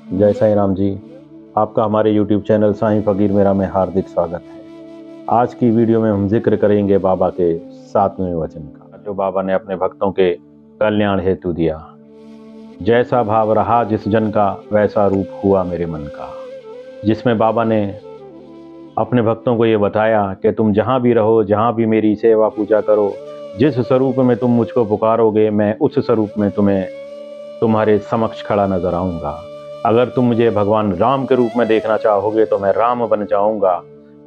जय साईं राम जी। आपका हमारे YouTube चैनल साईं फ़कीर मेरा में हार्दिक स्वागत है। आज की वीडियो में हम जिक्र करेंगे बाबा के 7वें वचन का, जो बाबा ने अपने भक्तों के कल्याण हेतु दिया। जैसा भाव रहा जिस जन का, वैसा रूप हुआ मेरे मन का। जिसमें बाबा ने अपने भक्तों को ये बताया कि तुम जहाँ भी रहो, जहाँ भी मेरी सेवा पूजा करो, जिस स्वरूप में तुम मुझको पुकारोगे, मैं उस स्वरूप में तुम्हारे समक्ष खड़ा नजर आऊंगा। अगर तुम मुझे भगवान राम के रूप में देखना चाहोगे तो मैं राम बन जाऊंगा,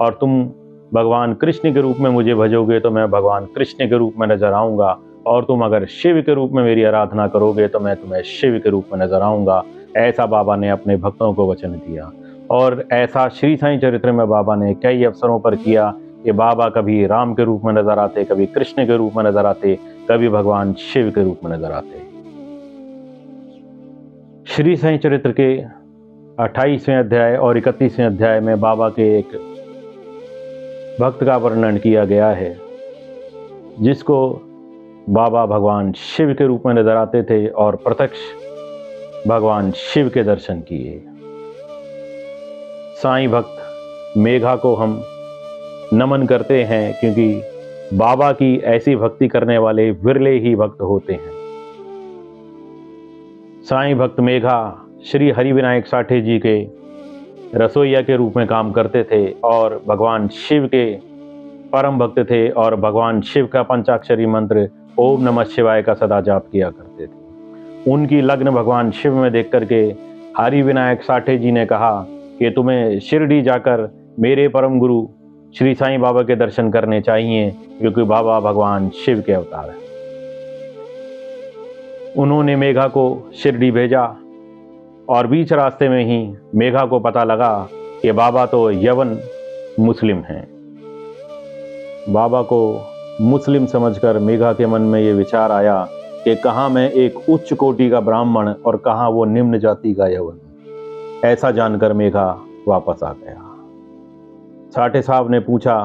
और तुम भगवान कृष्ण के रूप में मुझे भजोगे तो मैं भगवान कृष्ण के रूप में नजर आऊंगा, और तुम अगर शिव के रूप में मेरी आराधना करोगे तो मैं तुम्हें शिव के रूप में नजर आऊंगा। ऐसा बाबा ने अपने भक्तों को वचन दिया, और ऐसा श्री साईं चरित्र में बाबा ने कई अवसरों पर किया कि बाबा कभी राम के रूप में नजर आते, कभी कृष्ण के रूप में नजर आते, कभी भगवान शिव के रूप में नजर आते। श्री साईं चरित्र के 28वें अध्याय और 31वें अध्याय में बाबा के एक भक्त का वर्णन किया गया है, जिसको बाबा भगवान शिव के रूप में नजर आते थे और प्रत्यक्ष भगवान शिव के दर्शन किए। साईं भक्त मेघा को हम नमन करते हैं, क्योंकि बाबा की ऐसी भक्ति करने वाले विरले ही भक्त होते हैं। साईं भक्त मेघा श्री हरिविनायक साठे जी के रसोइया के रूप में काम करते थे और भगवान शिव के परम भक्त थे, और भगवान शिव का पंचाक्षरी मंत्र ओम नमः शिवाय का सदा जाप किया करते थे। उनकी लग्न भगवान शिव में देख करके हरिविनायक साठे जी ने कहा कि तुम्हें शिरडी जाकर मेरे परम गुरु श्री साईं बाबा के दर्शन करने चाहिए, क्योंकि बाबा भगवान शिव के अवतार हैं। उन्होंने मेघा को शिरडी भेजा, और बीच रास्ते में ही मेघा को पता लगा कि बाबा तो यवन मुस्लिम हैं। बाबा को मुस्लिम समझकर मेघा के मन में ये विचार आया कि कहाँ मैं एक उच्च कोटि का ब्राह्मण और कहाँ वो निम्न जाति का यवन। ऐसा जानकर मेघा वापस आ गया। साठे साहब ने पूछा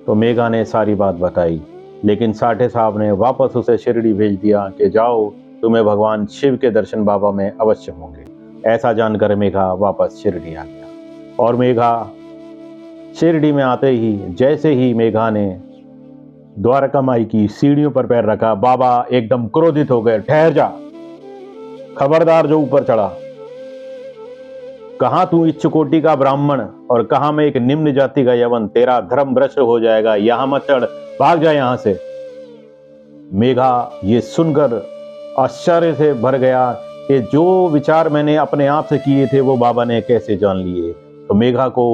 तो मेघा ने सारी बात बताई, लेकिन साठे साहब ने वापस उसे शिरडी भेज दिया कि जाओ, तुम्हें भगवान शिव के दर्शन बाबा में अवश्य होंगे। ऐसा जानकर मेघा वापस शिरडी आ गया। और मेघा शिरडी में आते ही, जैसे ही मेघा ने द्वारका माई की सीढ़ियों पर पैर रखा, बाबा एकदम क्रोधित हो गए। ठहर जा, खबरदार जो ऊपर चढ़ा। कहां तू उच्च कोटि का ब्राह्मण और कहां मैं एक निम्न जाति का यवन, तेरा धर्म भ्रष्ट हो जाएगा, यहां मत चढ़, भाग जा यहां से। मेघा ये सुनकर आश्चर्य से भर गया कि जो विचार मैंने अपने आप से किए थे वो बाबा ने कैसे जान लिए। तो मेघा को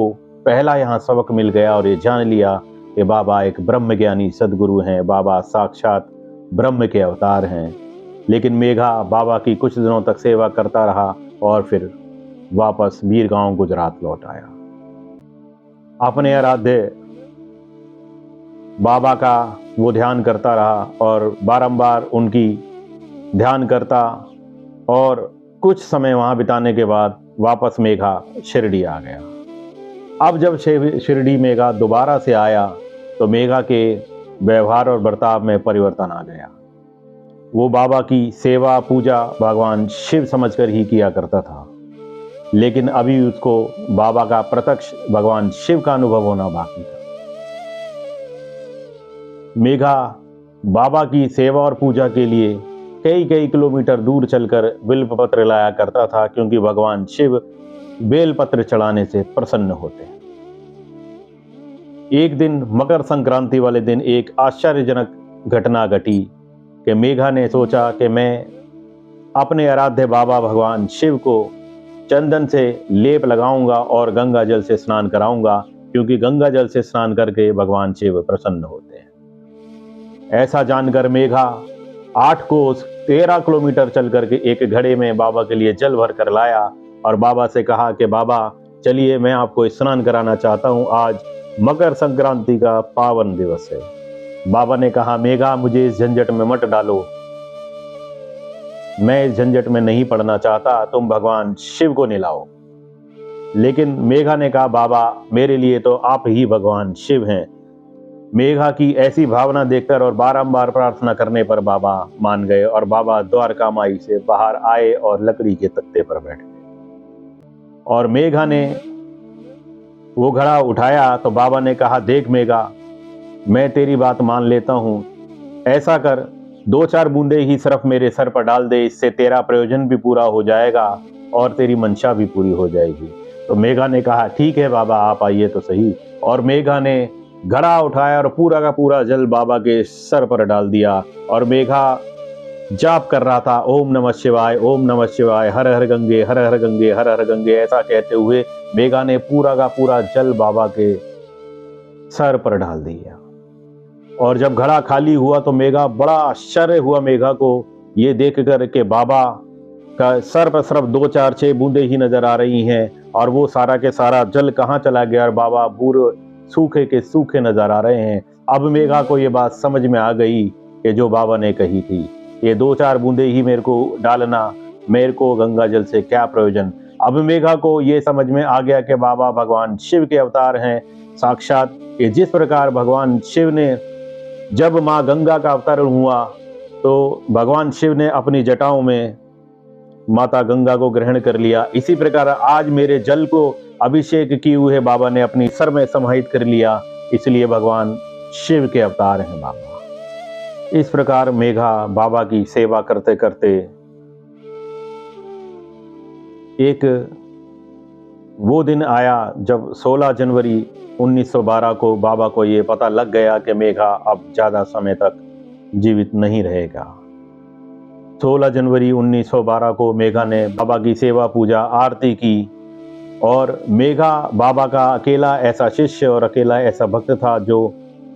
पहला यहाँ सबक मिल गया और ये जान लिया कि बाबा एक ब्रह्म ज्ञानी सदगुरु हैं, बाबा साक्षात ब्रह्म के अवतार हैं। लेकिन मेघा बाबा की कुछ दिनों तक सेवा करता रहा और फिर वापस बीरगांव गुजरात लौट आया। अपने आराध्य बाबा का वो ध्यान करता रहा और बारंबार उनकी ध्यान करता, और कुछ समय वहां बिताने के बाद वापस मेघा शिरडी आ गया। अब जब शिरडी मेघा दोबारा से आया तो मेघा के व्यवहार और बर्ताव में परिवर्तन आ गया। वो बाबा की सेवा पूजा भगवान शिव समझकर ही किया करता था, लेकिन अभी उसको बाबा का प्रत्यक्ष भगवान शिव का अनुभव होना बाकी था। मेघा बाबा की सेवा और पूजा के लिए कई किलोमीटर दूर चलकर बेलपत्र लाया करता था, क्योंकि भगवान शिव बेलपत्र चढ़ाने से प्रसन्न होते हैं। एक दिन मकर संक्रांति वाले दिन एक आश्चर्यजनक घटना घटी कि मेघा ने सोचा कि मैं अपने आराध्य बाबा भगवान शिव को चंदन से लेप लगाऊंगा और गंगा जल से स्नान कराऊंगा, क्योंकि गंगा जल से स्नान करके भगवान शिव प्रसन्न होते हैं। ऐसा जानकर मेघा 8 कोस 13 किलोमीटर चल करके एक घड़े में बाबा के लिए जल भर कर लाया और बाबा से कहा कि बाबा चलिए, मैं आपको स्नान कराना चाहता हूँ, आज मकर संक्रांति का पावन दिवस है। बाबा ने कहा, मेघा मुझे इस झंझट में मत डालो, मैं इस झंझट में नहीं पड़ना चाहता, तुम भगवान शिव को निलाओ। लेकिन मेघा ने कहा, बाबा मेरे लिए तो आप ही भगवान शिव हैं। मेघा की ऐसी भावना देखकर और बारंबार प्रार्थना करने पर बाबा मान गए और बाबा द्वारका माई से बाहर आए और लकड़ी के तख्ते पर बैठ गए। और मेघा ने वो घड़ा उठाया तो बाबा ने कहा, देख मेघा, मैं तेरी बात मान लेता हूँ, ऐसा कर 2-4 बूंदे ही सिर्फ मेरे सर पर डाल दे, इससे तेरा प्रयोजन भी पूरा हो जाएगा और तेरी मंशा भी पूरी हो जाएगी। तो मेघा ने कहा, ठीक है बाबा, आप आइए तो सही। और मेघा ने घड़ा उठाया और पूरा का पूरा जल बाबा के सर पर डाल दिया। और मेघा जाप कर रहा था, ओम नमः शिवाय, ओम नमः शिवाय, हर हर गंगे, हर हर गंगे, हर हर गंगे, ऐसा कहते हुए मेघा ने पूरा का पूरा जल बाबा के सर पर डाल दिया। और जब घड़ा खाली हुआ तो मेघा, बड़ा आश्चर्य हुआ मेघा को ये देख कर के बाबा का सर पर सिर्फ 2-4-6 बूंदे ही नजर आ रही हैं और वो सारा के सारा जल कहाँ चला गया और बाबा पूरे सूखे के सूखे नजर आ रहे हैं। अब मेघा को ये बात समझ में आ गई कि जो बाबा ने कही थी, ये 2-4 बूंदे ही मेरे को डालना, मेरे को गंगा जल से क्या प्रयोजन। अब मेघा को ये समझ में आ गया कि बाबा भगवान शिव के अवतार हैं साक्षात। कि जिस प्रकार भगवान शिव ने, जब माँ गंगा का अवतरण हुआ तो भगवान शिव ने अपनी जटाओं में माता गंगा को ग्रहण कर लिया, इसी प्रकार आज मेरे जल को अभिषेक किए हुए बाबा ने अपनी सर में समाहित कर लिया, इसलिए भगवान शिव के अवतार हैं बाबा। इस प्रकार मेघा बाबा की सेवा करते करते एक वो दिन आया जब 16 जनवरी 1912 को बाबा को ये पता लग गया कि मेघा अब ज़्यादा समय तक जीवित नहीं रहेगा। 16 जनवरी 1912 को मेघा ने बाबा की सेवा पूजा आरती की और मेघा बाबा का अकेला ऐसा शिष्य और अकेला ऐसा भक्त था जो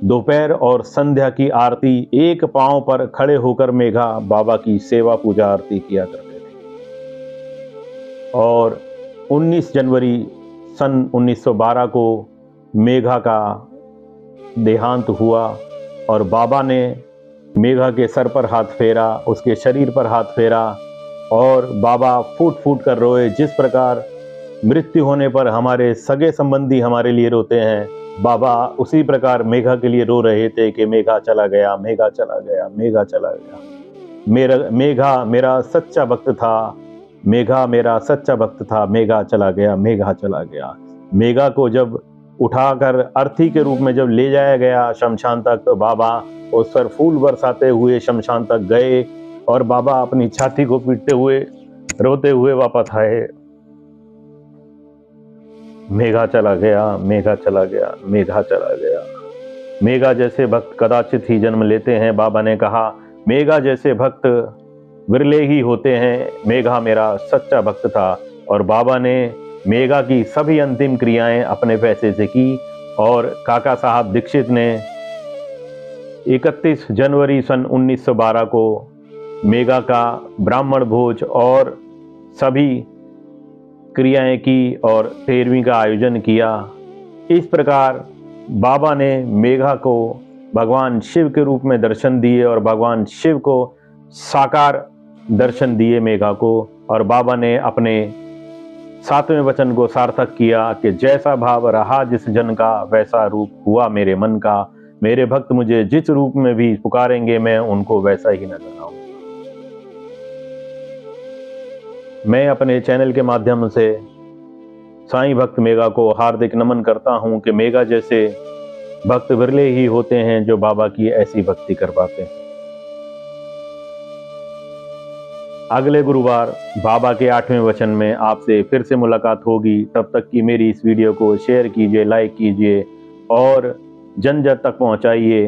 दोपहर और संध्या की आरती एक पांव पर खड़े होकर मेघा बाबा की सेवा पूजा आरती किया करते थे। और 19 जनवरी सन 1912 को मेघा का देहांत हुआ और बाबा ने मेघा के सर पर हाथ फेरा, उसके शरीर पर हाथ फेरा और बाबा फूट फूट कर रोए। जिस प्रकार मृत्यु होने पर हमारे सगे संबंधी हमारे लिए रोते हैं, बाबा उसी प्रकार मेघा के लिए रो रहे थे कि मेघा चला गया, मेघा चला गया, मेघा चला गया। मेघा मेरा सच्चा भक्त था, मेघा मेरा सच्चा भक्त था, मेघा चला गया, मेघा चला गया। मेघा को जब उठाकर अर्थी के रूप में जब ले जाया गया शमशान तक, तो बाबा उस पर फूल बरसाते हुए शमशान तक गए और बाबा अपनी छाती को पीटते हुए रोते हुए वापस आए। मेघा चला गया, मेघा चला गया, मेघा चला गया। मेघा जैसे भक्त कदाचित ही जन्म लेते हैं। बाबा ने कहा, मेघा जैसे भक्त विरले ही होते हैं। मेघा मेरा सच्चा भक्त था और बाबा ने मेघा की सभी अंतिम क्रियाएं अपने पैसे से की। और काका साहब दीक्षित ने 31 जनवरी सन 1912 को मेघा का ब्राह्मण भोज और सभी क्रियाएं की और 13वीं का आयोजन किया। इस प्रकार बाबा ने मेघा को भगवान शिव के रूप में दर्शन दिए और भगवान शिव को साकार दर्शन दिए मेघा को। और बाबा ने अपने 7वें वचन को सार्थक किया कि जैसा भाव रहा जिस जन का, वैसा रूप हुआ मेरे मन का। मेरे भक्त मुझे जिस रूप में भी पुकारेंगे, मैं उनको वैसा ही नजर आऊंगा। मैं अपने चैनल के माध्यम से साईं भक्त मेघा को हार्दिक नमन करता हूं कि मेघा जैसे भक्त विरले ही होते हैं जो बाबा की ऐसी भक्ति कर पाते हैं। अगले गुरुवार बाबा के 8वें वचन में आपसे फिर से मुलाकात होगी। तब तक की मेरी इस वीडियो को शेयर कीजिए, लाइक कीजिए और जन जन तक पहुंचाइए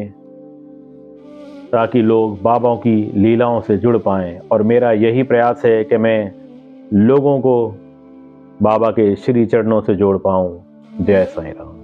ताकि लोग बाबाओं की लीलाओं से जुड़ पाएं। और मेरा यही प्रयास है कि मैं लोगों को बाबा के श्री चरणों से जोड़ पाऊं। जय साईं राम।